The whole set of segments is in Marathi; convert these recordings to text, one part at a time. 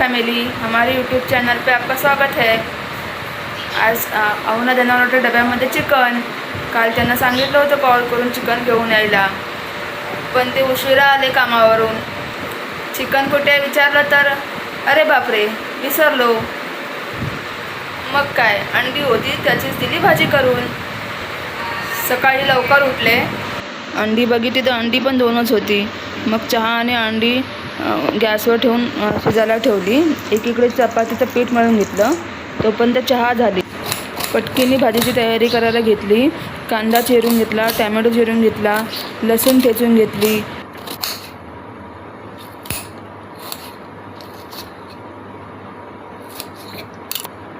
फैमिली, हमारे यूट्यूब चैनल पे आपका स्वागत है। आज अवना देणार होते डब्यामध्ये चिकन। काल त्यांना सांगितलं होतं कॉल करून चिकन घेऊन यायला, पण ते उशिरा आले कामावरून। चिकन कुठे विचारलं तर अरे बापरे विसरलो। मग काय, अंडी होती त्याचीच दिली भाजी करून। सकाळी लवकर उठले, अंडी बघितली तर अंडी पण 2च होती। मग चहा आणि अंडी गॅसवर ठेवून शिजायला ठेवली। एकीकडे चपातीचं पीठ मळून घेतलं, तोपर्यंत चहा झाली। पटकीने भाजीची तयारी करायला घेतली। कांदा चिरून घेतला, टॅमॅटो चिरून घेतला, लसूण ठेचून घेतली।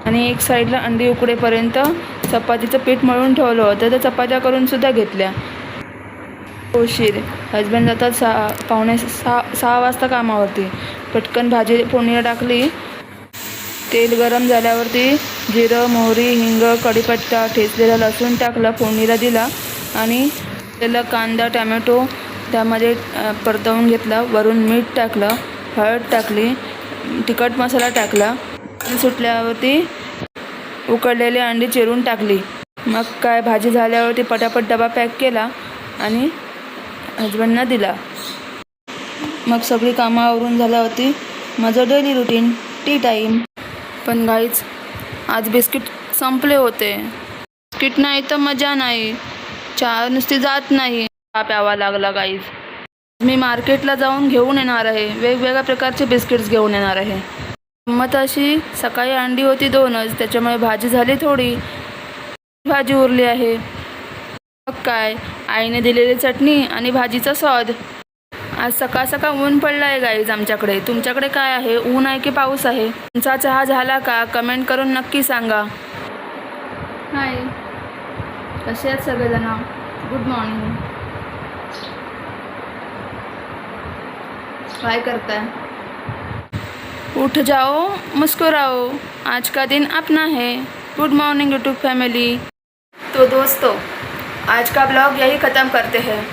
आणि एक साईडला अंडी उकडेपर्यंत चपातीचं पीठ मळून ठेवलं होतं, तर चपात्या करून सुद्धा घेतल्या। उशीर, हजबंड जातात पावणे सहा वाजता कामावरती। पटकन भाजी फोडणीला टाकली। तेल गरम झाल्यावरती जिरं, मोहरी, हिंग, कढीपत्ता, ठेचलेला लसूण टाकला, फोडणीला दिला आणि त्याला कांदा टॅमॅटो त्यामध्ये परतवून घेतला। वरून मीठ टाकलं, हळद टाकली, तिखट मसाला टाकला। सुटल्यावरती उकडलेली अंडी चिरून टाकली। मग काय, भाजी झाल्यावरती पटापट डबा पॅक केला आणि हजबंडना दिला। मग सगळी कामं आवरून झाल्यावरती माझं डेली रुटीन टी टाईम। पण गाईज, आज बिस्किट संपले होते। बिस्किट नाही तर मजा नाही, चहा नुसती जात नाही, चहा प्यावा लागला गाईज। मी मार्केटला जाऊन घेऊन येणार आहे, वेगवेगळ्या प्रकारचे बिस्किट्स घेऊन येणार आहे। गंमत अशी, सकाळी अंडी होती 2च, त्याच्यामुळे भाजी झाली थोडी, भाजी उरली आहे। मग काय, आईने दिलेली चटणी आणि भाजीचा स्वाद। आज सकाळ सकाळ ऊन पडलं आहे गाईज आमच्याकडे। तुमच्याकडे काय आहे, ऊन आहे की पाऊस आहे? तुमचा चहा झाला का? कमेंट करून नक्की सांगा। हाय, कसे आहेत सगळेजण? Good morning. काय करताय? उठ जाओ, मुस्कुराओ, आज का दिन अपना है। Good morning YouTube family. तो दोस्तों, आज का ब्लॉग यही ख़त्म करते हैं।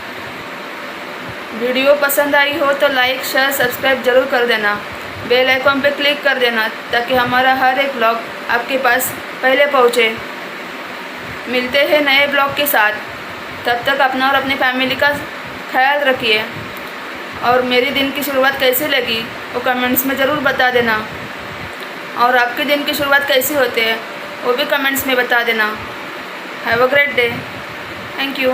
वीडियो पसंद आई हो तो लाइक, शेयर, सब्सक्राइब जरूर कर देना। बेल आइकॉन पे क्लिक कर देना ताकि हमारा हर एक ब्लॉग आपके पास पहले पहुँचे। मिलते हैं नए ब्लॉग के साथ, तब तक अपना और अपनी फैमिली का ख्याल रखिए। और मेरी दिन की शुरुआत कैसी लगी वो कमेंट्स में ज़रूर बता देना, और आपके दिन की शुरुआत कैसी होती है वो भी कमेंट्स में बता देना। Have a great day. Thank you.